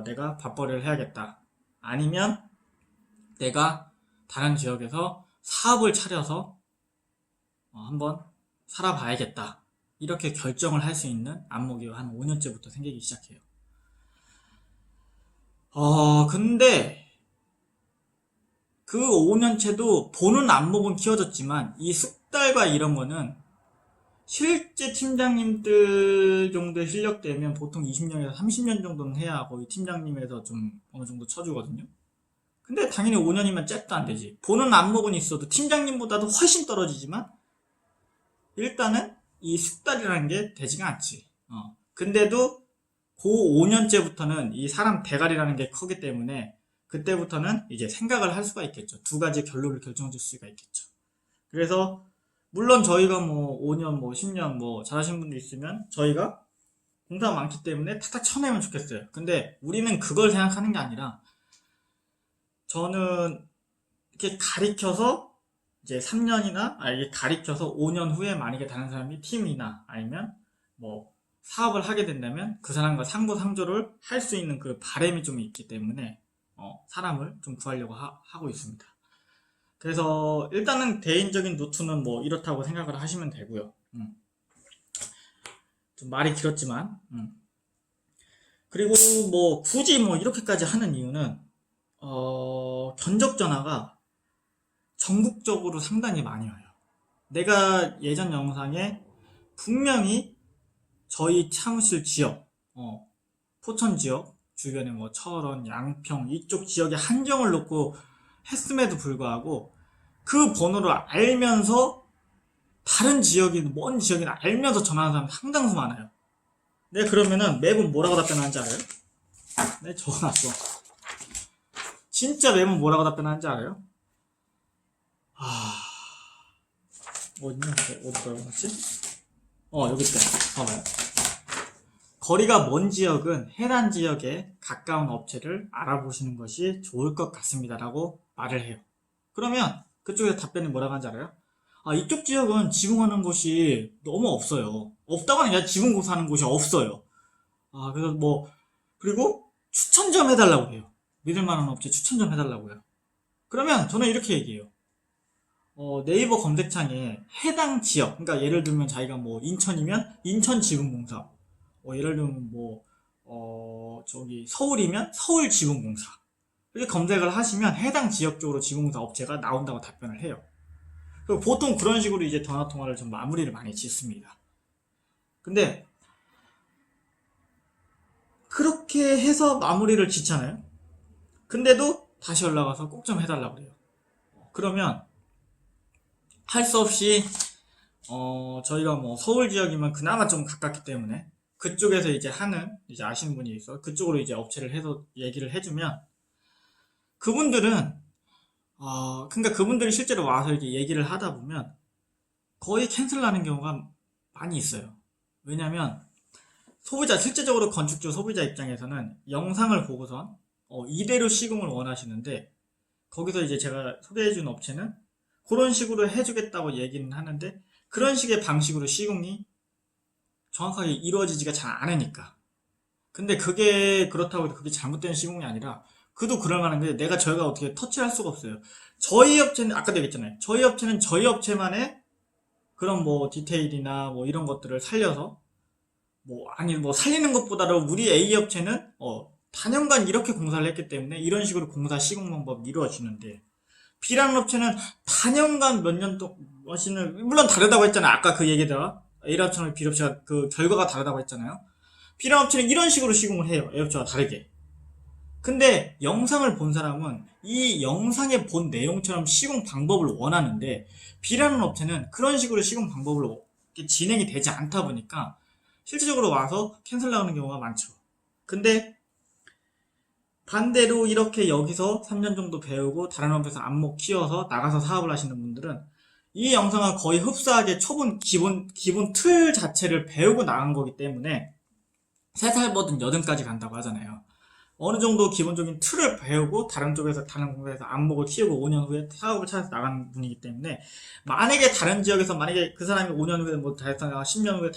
내가 밥벌이를 해야겠다. 아니면 내가 다른 지역에서 사업을 차려서 한번 살아봐야겠다. 이렇게 결정을 할 수 있는 안목이 한 5년째부터 생기기 시작해요. 근데 그 5년째도 보는 안목은 키워졌지만 이 숙달과 이런 거는 실제 팀장님들 정도의 실력되면 보통 20년에서 30년 정도는 해야 거의 팀장님에서 좀 어느 정도 쳐주거든요. 근데 당연히 5년이면 잽도 안 되지. 보는 안목은 있어도 팀장님보다도 훨씬 떨어지지만 일단은 이 숙달이라는 게 되지가 않지. 근데도 그 5년째부터는 이 사람 대가리라는 게 크기 때문에 그때부터는 이제 생각을 할 수가 있겠죠. 두 가지 결론을 결정해 줄 수가 있겠죠. 그래서 물론 저희가 뭐 5년 뭐 10년 뭐 잘하시는 분들 있으면 저희가 공사가 많기 때문에 탁탁 쳐내면 좋겠어요. 근데 우리는 그걸 생각하는 게 아니라 저는 이렇게 가리켜서 이제 3년이나 이게 가리켜서 5년 후에 만약에 다른 사람이 팀이나 아니면 뭐 사업을 하게 된다면 그 사람과 상부상조를 할 수 있는 그 바람이 좀 있기 때문에 사람을 좀 구하려고 하고 있습니다. 그래서 일단은 개인적인 노트는 뭐 이렇다고 생각을 하시면 되고요. 좀 말이 길었지만 그리고 뭐 굳이 뭐 이렇게까지 하는 이유는 견적 전화가 전국적으로 상당히 많이 와요. 내가 예전 영상에 분명히 저희 사무실 지역, 포천 지역 주변에 뭐 철원, 양평 이쪽 지역에 한정을 놓고 했음에도 불구하고 그 번호를 알면서 다른 지역인 먼 지역인 알면서 전화하는 사람이 상당수 많아요. 내가 그러면은 매번 뭐라고 답변하는지 알아요? 네, 적어놨어. 진짜 매번 뭐라고 답변하는지 알아요? 어딨냐? 어디 들어갔지? 여기 있다. 봐봐요. 거리가 먼 지역은 해당 지역에 가까운 업체를 알아보시는 것이 좋을 것 같습니다. 라고 말을 해요. 그러면 그쪽에서 답변이 뭐라고 하는지 알아요? 이쪽 지역은 지붕하는 곳이 너무 없어요. 없다고 하는 게 아니라 지붕공사하는 곳이 없어요. 그래서 그리고 추천 좀 해달라고 해요. 믿을 만한 업체 추천 좀 해달라고 해요. 그러면 저는 이렇게 얘기해요. 네이버 검색창에 해당 지역, 그러니까 예를 들면 자기가 뭐 인천이면 인천지붕공사, 예를 들면 서울이면 서울지붕공사. 이렇게 검색을 하시면 해당 지역 쪽으로 지붕공사 업체가 나온다고 답변을 해요. 그리고 보통 그런 식으로 이제 전화통화를 좀 마무리를 많이 짓습니다. 근데 그렇게 해서 마무리를 짓잖아요. 근데도 다시 연락와서 꼭 좀 해달라고 그래요. 그러면 할 수 없이 저희가 뭐 서울 지역이면 그나마 좀 가깝기 때문에 그쪽에서 이제 이제 아시는 분이 있어 그쪽으로 이제 업체를 해서 얘기를 해주면 그분들은 그러니까 그분들이 실제로 와서 이렇게 얘기를 하다 보면 거의 캔슬 나는 경우가 많이 있어요. 왜냐면 실제적으로 건축주 소비자 입장에서는 영상을 보고선 이대로 시공을 원하시는데 거기서 이제 제가 소개해준 업체는 그런 식으로 해주겠다고 얘기는 하는데 그런 식의 방식으로 시공이 정확하게 이루어지지가 잘 않으니까. 근데 그렇다고 해서 그게 잘못된 시공이 아니라 그도 그럴 만한 게 저희가 어떻게 터치할 수가 없어요. 저희 업체는 아까도 얘기했잖아요. 저희 업체는 저희 업체만의 그런 뭐 디테일이나 뭐 이런 것들을 살려서 살리는 것보다도 우리 A 업체는 단연간 이렇게 공사를 했기 때문에 이런 식으로 공사 시공 방법이 이루어지는데 B라는 업체는 단연간 몇 년 동안 물론 다르다고 했잖아요. 아까 그 얘기다가 A 업체랑 B 업체가 그 결과가 다르다고 했잖아요. B라는 업체는 이런 식으로 시공을 해요. A 업체와 다르게. 근데 영상을 본 사람은 이 영상에 본 내용처럼 시공 방법을 원하는데 B라는 업체는 그런 식으로 시공 방법으로 진행이 되지 않다 보니까 실질적으로 와서 캔슬 나오는 경우가 많죠. 근데 반대로 이렇게 여기서 3년 정도 배우고 다른 업에서 안목 키워서 나가서 사업을 하시는 분들은 이 영상을 거의 흡사하게 초본 기본 틀 자체를 배우고 나간 거기 때문에 3살 버든 8까지 간다고 하잖아요. 어느 정도 기본적인 틀을 배우고 다른 공사에서 안목을 키우고 5년 후에 사업을 찾아서 나가는 분이기 때문에 만약에 다른 지역에서 그 사람이 5년 후에 10년 후에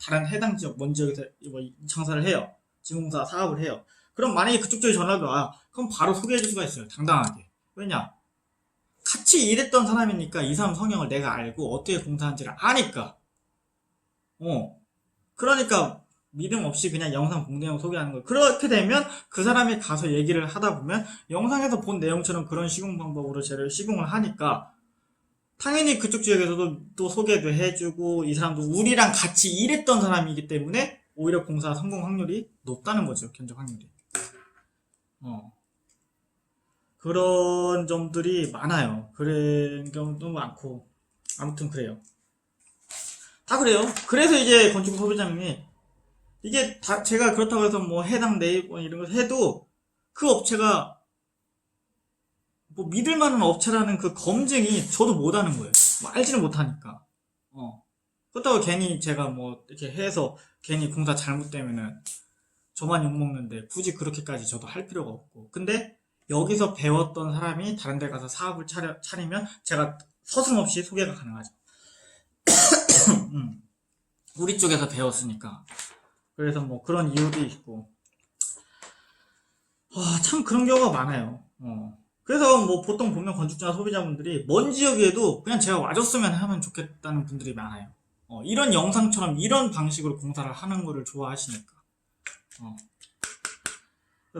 다른 해당 지역 먼 지역에서 장사를 해요. 지붕공사 사업을 해요. 그럼 만약에 그쪽 쪽에 전화가 와 그럼 바로 소개해 줄 수가 있어요. 당당하게. 왜냐? 같이 일했던 사람이니까 이 사람 성향을 내가 알고 어떻게 공사하는지를 아니까. 그러니까 믿음 없이 그냥 영상 본 내용 소개하는 거예요. 그렇게 되면 그 사람이 가서 얘기를 하다 보면 영상에서 본 내용처럼 그런 시공 방법으로 쟤를 시공을 하니까 당연히 그쪽 지역에서도 또 소개도 해주고, 이 사람도 우리랑 같이 일했던 사람이기 때문에 오히려 공사 성공 확률이 높다는 거죠. 견적 확률이. 그런 점들이 많아요. 그런 경우도 많고. 아무튼 그래요. 다 그래요. 그래서 이제 건축 소비자님이 이게 다 제가 그렇다고 해서 뭐 해당 네이버 이런 거 해도 그 업체가 뭐 믿을 만한 업체라는 그 검증이 저도 못하는 거예요. 뭐 알지는 못하니까. 그렇다고 괜히 제가 뭐 이렇게 해서 괜히 공사 잘못되면은 저만 욕먹는데 굳이 그렇게까지 저도 할 필요가 없고. 근데 여기서 배웠던 사람이 다른 데 가서 사업을 차리면 제가 서슴없이 소개가 가능하죠. 우리 쪽에서 배웠으니까. 그래서 뭐 그런 이유도 있고. 참 그런 경우가 많아요. 그래서 뭐 보통 보면 건축자 소비자분들이 먼 지역에도 그냥 제가 와줬으면 하면 좋겠다는 분들이 많아요. 이런 영상처럼 이런 방식으로 공사를 하는 거를 좋아하시니까.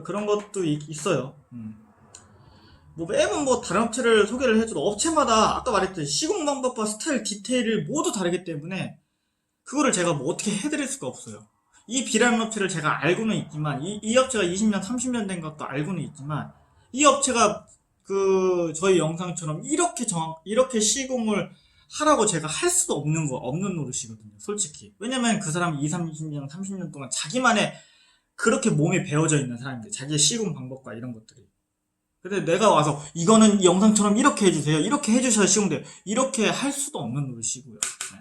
그런 것도 있어요. 뭐 매번 뭐 다른 업체를 소개를 해줘도 업체마다 아까 말했듯이 시공 방법과 스타일 디테일을 모두 다르기 때문에 그거를 제가 뭐 어떻게 해드릴 수가 없어요. 이 B라는 업체를 제가 알고는 있지만 이 업체가 20년 30년 된 것도 알고는 있지만 이 업체가 그 저희 영상처럼 이렇게 시공을 하라고 제가 할 수도 없는 노릇이거든요. 솔직히. 왜냐면 그 사람이 30년 30년 동안 자기만의 그렇게 몸에 배어져 있는 사람인데 자기의 시공 방법과 이런 것들이. 근데 내가 와서 이거는 영상처럼 이렇게 해주세요. 이렇게 해주셔야 시공돼요. 이렇게 할 수도 없는 노릇이고요. 네.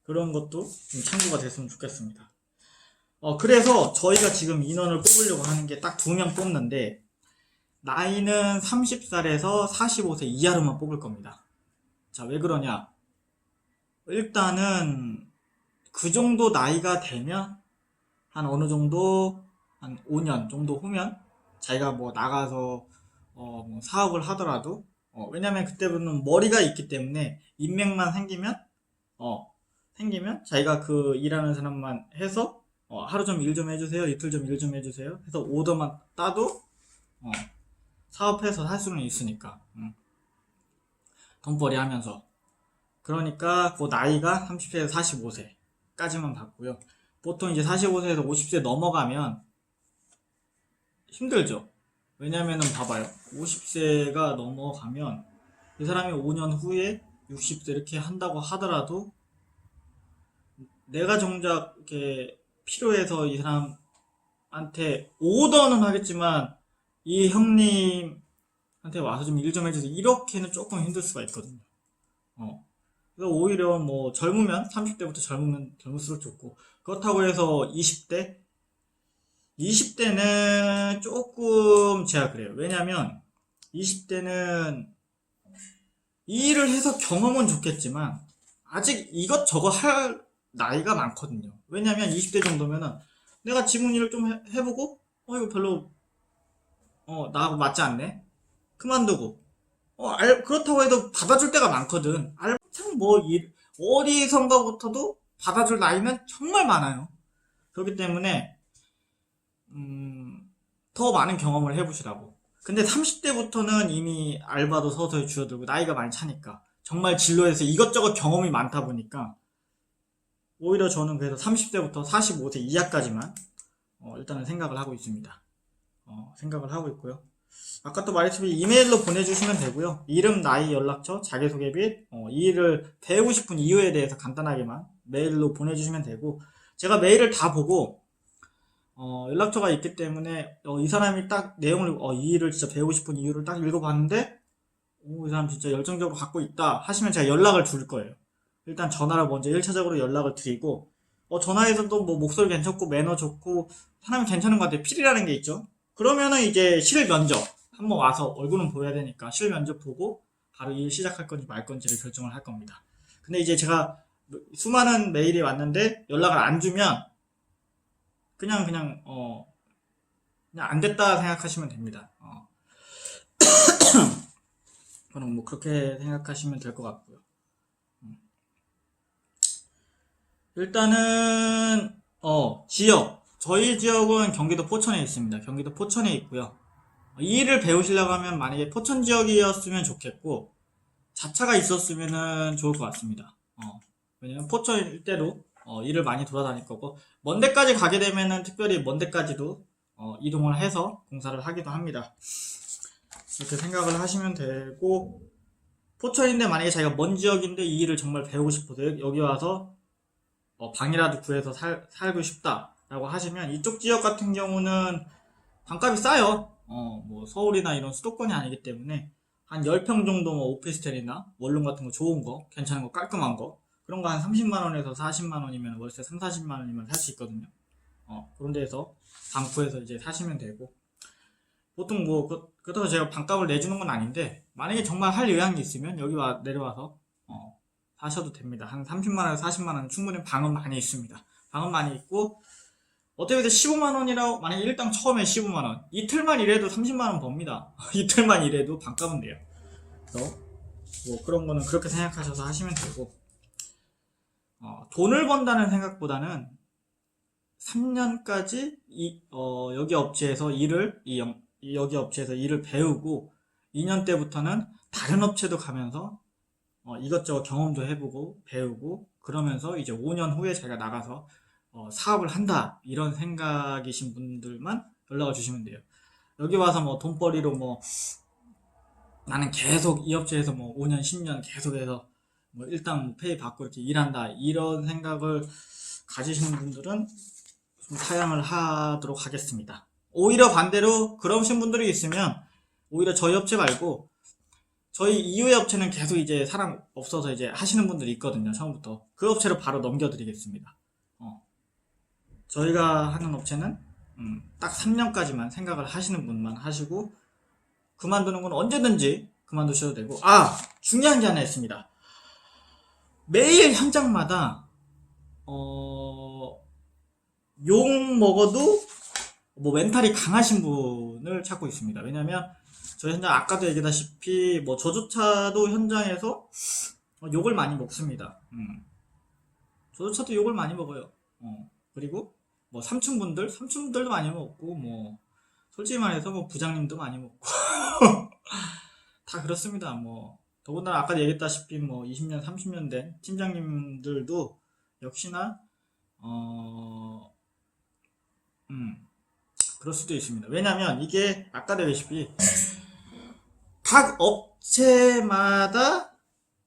그런 것도 좀 참고가 됐으면 좋겠습니다. 그래서 저희가 지금 인원을 뽑으려고 하는 게 딱 2명 뽑는데 나이는 30살에서 45세 이하로만 뽑을 겁니다. 자, 왜 그러냐? 일단은 그 정도 나이가 되면 한 어느 정도 한 5년 정도 후면 자기가 뭐 나가서 뭐 사업을 하더라도 왜냐면 그때부터는 머리가 있기 때문에 인맥만 생기면 자기가 그 일하는 사람만 해서 하루 좀 일 좀 해주세요, 이틀 좀 일 좀 해주세요 해서 오더만 따도 사업해서 할 수는 있으니까 돈벌이 하면서. 그러니까 그 나이가 30세에서 45세까지만 받고요. 보통 이제 45세에서 50세 넘어가면 힘들죠. 왜냐면은 봐봐요. 50세가 넘어가면 이 사람이 5년 후에 60세 이렇게 한다고 하더라도 내가 정작 이렇게 필요해서 이 사람한테 오더는 하겠지만 이 형님한테 와서 좀 일 좀 해주세요. 이렇게는 조금 힘들 수가 있거든요. 그래서 오히려 뭐 젊으면 30대부터 젊을수록 좋고 그렇다고 해서 20대는 조금 제가 그래요. 왜냐면 20대는 이 일을 해서 경험은 좋겠지만 아직 이것저것 할 나이가 많거든요. 왜냐면 20대 정도면은 내가 지문 일을 좀 해보고 이거 별로 나하고 맞지 않네? 그만두고 그렇다고 해도 받아줄 때가 많거든. 참 어디선가부터도 받아줄 나이는 정말 많아요. 그렇기 때문에 더 많은 경험을 해보시라고. 근데 30대부터는 이미 알바도 서서히 줄어들고 나이가 많이 차니까 정말 진로에서 이것저것 경험이 많다 보니까 오히려 저는 그래서 30대부터 45세 이하까지만 일단은 생각을 하고 있습니다. 생각을 하고 있고요. 아까 또 말했지만 이메일로 보내주시면 되고요. 이름, 나이, 연락처, 자기소개 및 이 일을 배우고 싶은 이유에 대해서 간단하게만 메일로 보내주시면 되고 제가 메일을 다 보고 연락처가 있기 때문에 이 사람이 딱 내용을 이 일을 진짜 배우고 싶은 이유를 딱 읽어봤는데 이 사람 진짜 열정적으로 갖고 있다 하시면 제가 연락을 줄 거예요. 일단 전화를 먼저 1차적으로 연락을 드리고 전화에서도 뭐 목소리 괜찮고 매너 좋고 사람이 괜찮은 것 같아요. 필이라는 게 있죠. 그러면은 이제 실면접 한번 와서 얼굴은 보여야 되니까 실면접 보고 바로 일 시작할 건지 말 건지를 결정을 할 겁니다. 근데 이제 제가 수많은 메일이 왔는데 연락을 안 주면 그냥 안 됐다 생각하시면 됩니다. 저는 뭐 그렇게 생각하시면 될 것 같고요. 일단은 지역 저희 지역은 경기도 포천에 있습니다. 경기도 포천에 있고요. 이 일을 배우시려고 하면 만약에 포천 지역이었으면 좋겠고 자차가 있었으면은 좋을 것 같습니다. 왜냐면 포천일 대로 일을 많이 돌아다닐 거고, 먼 데까지 가게 되면은 특별히 먼 데까지도 이동을 해서 공사를 하기도 합니다. 이렇게 생각을 하시면 되고, 포천인데 만약에 자기가 먼 지역인데 이 일을 정말 배우고 싶어서 여기 와서 방이라도 구해서 살고 싶다라고 하시면, 이쪽 지역 같은 경우는 방값이 싸요. 뭐 서울이나 이런 수도권이 아니기 때문에 한 10평 정도 뭐 오피스텔이나 원룸 같은 거 좋은 거, 괜찮은 거, 깔끔한 거, 그런 거 한 30만 원에서 40만 원이면 월세 3, 40만 원이면 살 수 있거든요. 그런 데서 방 구해서 이제 사시면 되고, 보통 뭐 그렇다고 제가 방값을 내주는 건 아닌데, 만약에 정말 할 의향이 있으면 여기 내려와서 사셔도 됩니다. 한 30만 원에서 40만 원 충분히 방은 많이 있습니다. 방은 많이 있고, 어떻게 해서 15만 원이라고, 만약에 일당 처음에 15만 원, 이틀만 일해도 30만 원 법니다. 이틀만 일해도 반값은 돼요. 그래서 뭐 그런 거는 그렇게 생각하셔서 하시면 되고, 돈을 번다는 생각보다는 3년까지 여기 업체에서 여기 업체에서 일을 배우고, 2년 때부터는 다른 업체도 가면서 이것저것 경험도 해보고 배우고, 그러면서 이제 5년 후에 제가 나가서 사업을 한다, 이런 생각이신 분들만 연락을 주시면 돼요. 여기 와서 뭐 돈벌이로 뭐 나는 계속 이 업체에서 뭐 5년 10년 계속해서 뭐 일단 뭐 페이 받고 이렇게 일한다, 이런 생각을 가지시는 분들은 좀 사양을 하도록 하겠습니다. 오히려 반대로 그러신 분들이 있으면 오히려 저희 업체 말고 저희 이후의 업체는 계속 이제 사람 없어서 이제 하시는 분들이 있거든요. 처음부터 그 업체로 바로 넘겨드리겠습니다. 저희가 하는 업체는 딱 3년까지만 생각을 하시는 분만 하시고, 그만두는 건 언제든지 그만두셔도 되고. 중요한 게 하나 있습니다. 매일 현장마다 욕 먹어도 뭐 멘탈이 강하신 분을 찾고 있습니다. 왜냐면 저희 현장 아까도 얘기다시피 뭐 저조차도 현장에서 욕을 많이 먹습니다. 저조차도 욕을 많이 먹어요. 그리고 뭐 삼촌분들도 많이 먹고, 뭐 솔직히 말해서 뭐 부장님도 많이 먹고 다 그렇습니다. 뭐 더군다나 아까 얘기했다시피 뭐 20년 30년 된 팀장님들도 역시나 그럴 수도 있습니다. 왜냐면 이게 아까도 얘기했다시피 각 업체마다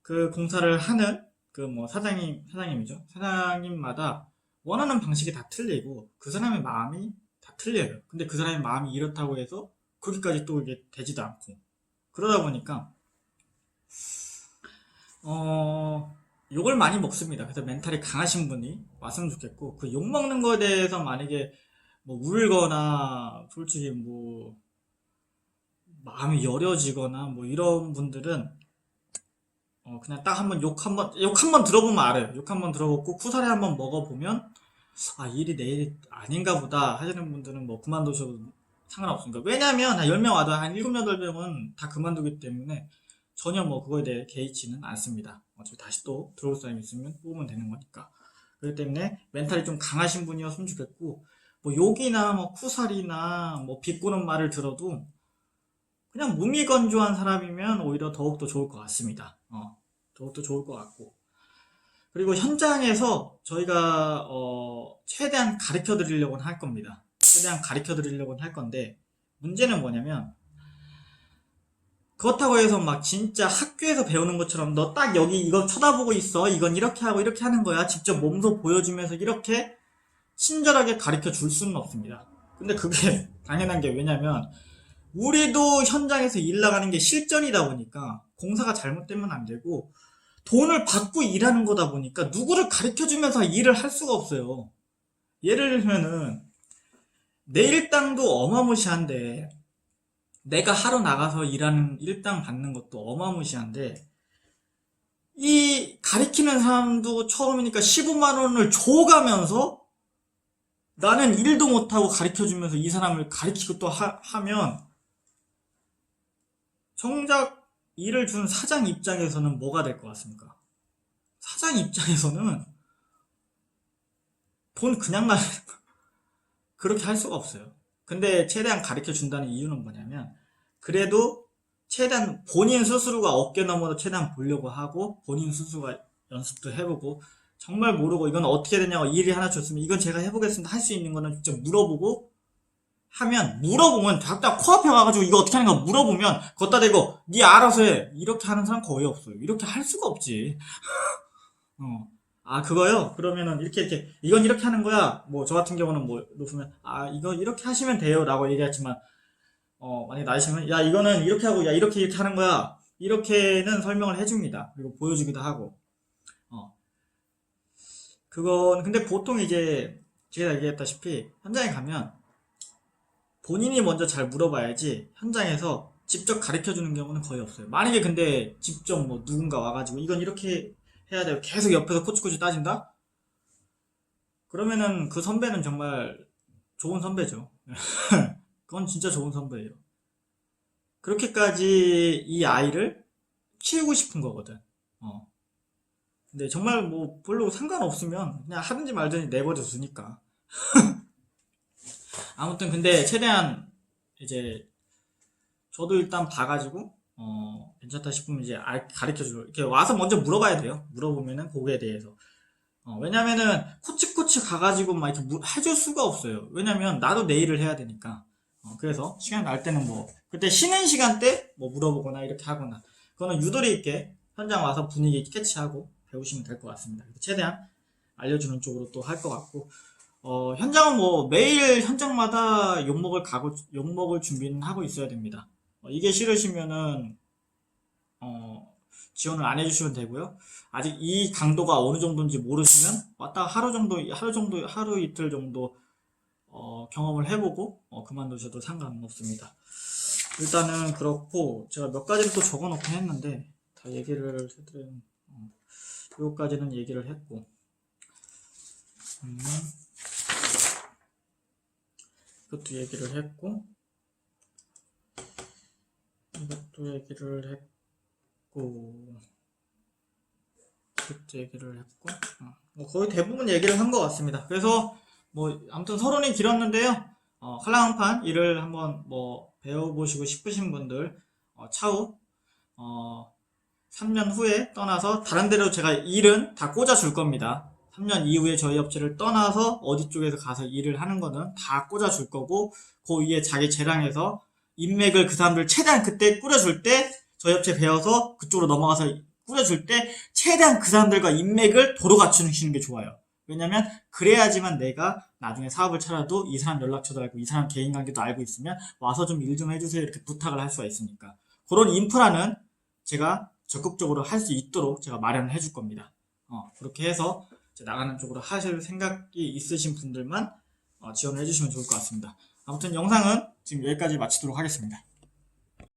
그 공사를 하는 그 뭐 사장님이죠. 사장님마다 원하는 방식이 다 틀리고 그 사람의 마음이 다 틀려요. 근데 그 사람의 마음이 이렇다고 해서 그렇게까지 또 이게 되지도 않고, 그러다 보니까 욕을 많이 먹습니다. 그래서 멘탈이 강하신 분이 왔으면 좋겠고, 그 욕 먹는 거에 대해서 만약에 뭐 울거나 솔직히 뭐 마음이 여려지거나 뭐 이런 분들은 그냥 딱 한번 욕 한번 들어보면 알아요. 욕 한번 들어보고 쿠사리 한번 먹어보면 일이 내 일이 아닌가 보다 하시는 분들은 뭐 그만두셔도 상관없습니다. 왜냐면 한 10명 와도 한 7, 8명은 다 그만두기 때문에 전혀 뭐 그거에 대해 개의치는 않습니다. 어차피 다시 또 들어올 사람이 있으면 뽑으면 되는 거니까. 그렇기 때문에 멘탈이 좀 강하신 분이었으면 좋겠고, 뭐 욕이나 뭐 쿠사리나 뭐 비꼬는 말을 들어도 그냥 무미건조한 사람이면 오히려 더욱더 좋을 것 같습니다. 더욱더 좋을 것 같고. 그리고 현장에서 저희가 최대한 가르쳐 드리려고 할 겁니다. 최대한 가르쳐 드리려고 할 건데, 문제는 뭐냐면 그렇다고 해서 막 진짜 학교에서 배우는 것처럼 너 딱 여기 이거 쳐다보고 있어, 이건 이렇게 하고 이렇게 하는 거야, 직접 몸소 보여주면서 이렇게 친절하게 가르쳐 줄 수는 없습니다. 근데 그게 당연한 게, 왜냐면 우리도 현장에서 일 나가는 게 실전이다 보니까 공사가 잘못되면 안 되고, 돈을 받고 일하는 거다 보니까 누구를 가르쳐 주면서 일을 할 수가 없어요. 예를 들면은 내 일당도 어마무시한데, 내가 하러 나가서 일하는 일당 받는 것도 어마무시한데, 이 가르치는 사람도 처음이니까 15만 원을 줘가면서 나는 일도 못하고 가르쳐 주면서 이 사람을 가르치고 또 하면, 정작 일을 준 사장 입장에서는 뭐가 될 것 같습니까? 사장 입장에서는 돈 그냥 날 그렇게 할 수가 없어요. 근데 최대한 가르쳐 준다는 이유는 뭐냐면, 그래도 최대한 본인 스스로가 어깨 너머도 최대한 보려고 하고 본인 스스로가 연습도 해보고 정말 모르고 이건 어떻게 되냐고 일이 하나 줬으면 이건 제가 해보겠습니다 할 수 있는 거는 진짜 물어보고 하면 물어보면 딱 코앞에 가가지고 이거 어떻게 하는 거 물어보면 걷다 대고 니 알아서 해 이렇게 하는 사람 거의 없어요. 이렇게 할 수가 없지. 아 그거요? 그러면은 이렇게 이건 이렇게 하는 거야. 뭐 저 같은 경우는 뭐 높으면 아 이거 이렇게 하시면 돼요 라고 얘기했지만 만약에 나이시면 야 이거는 이렇게 하고 야 이렇게 하는 거야 이렇게는 설명을 해줍니다. 그리고 보여주기도 하고 그건 근데 보통 이제 제가 얘기했다시피 현장에 가면 본인이 먼저 잘 물어봐야지 현장에서 직접 가르쳐 주는 경우는 거의 없어요. 만약에 근데 직접 뭐 누군가 와가지고 이건 이렇게 해야 돼요 계속 옆에서 코치코치 따진다? 그러면은 그 선배는 정말 좋은 선배죠. 그건 진짜 좋은 선배예요. 그렇게까지 이 아이를 키우고 싶은 거거든. 근데 정말 뭐 별로 상관없으면 그냥 하든지 말든지 내버려 두니까. 아무튼 근데 최대한 이제 저도 일단 봐가지고 괜찮다 싶으면 이제 가르쳐주고 이렇게 와서 먼저 물어봐야 돼요. 물어보면은 그거에 대해서. 왜냐면은 코치 가가지고 막 이렇게 해줄 수가 없어요. 왜냐면 나도 내일을 해야 되니까. 그래서 시간 날 때는 뭐 그때 쉬는 시간 때 뭐 물어보거나 이렇게 하거나 그거는 유도리 있게 현장 와서 분위기 캐치하고 배우시면 될 것 같습니다. 최대한 알려주는 쪽으로 또 할 것 같고 현장은 뭐 매일 현장마다 욕먹을 준비는 하고 있어야 됩니다. 이게 싫으시면은 지원을 안 해주시면 되고요. 아직 이 강도가 어느 정도인지 모르시면 왔다가 하루 이틀 정도 경험을 해보고 그만두셔도 상관은 없습니다. 일단은 그렇고 제가 몇 가지를 또 적어놓긴 했는데 다 얘기를 해드린 요까지는 얘기를 했고 이것도 얘기를 했고 이것도 얘기를 했고 이것도 얘기를 했고 뭐 거의 대부분 얘기를 한 것 같습니다. 그래서 뭐 아무튼 서론이 길었는데요. 칼라강판 일을 한번 뭐 배워보시고 싶으신 분들 차후 3년 후에 떠나서 다른 데로 제가 일은 다 꽂아줄 겁니다. 3년 이후에 저희 업체를 떠나서 어디 쪽에서 가서 일을 하는 거는 다 꽂아줄 거고 그 위에 자기 재량에서 인맥을 그 사람들 최대한 그때 꾸려줄 때 저희 업체 배워서 그쪽으로 넘어가서 꾸려줄 때 최대한 그 사람들과 인맥을 도로 갖추시는 게 좋아요. 왜냐면 그래야지만 내가 나중에 사업을 차려도 이 사람 연락처도 알고 이 사람 개인 관계도 알고 있으면 와서 좀 일 좀 해주세요 이렇게 부탁을 할 수가 있으니까 그런 인프라는 제가 적극적으로 할 수 있도록 제가 마련을 해줄 겁니다. 그렇게 해서 나가는 쪽으로 하실 생각이 있으신 분들만 지원을 해주시면 좋을 것 같습니다. 아무튼 영상은 지금 여기까지 마치도록 하겠습니다.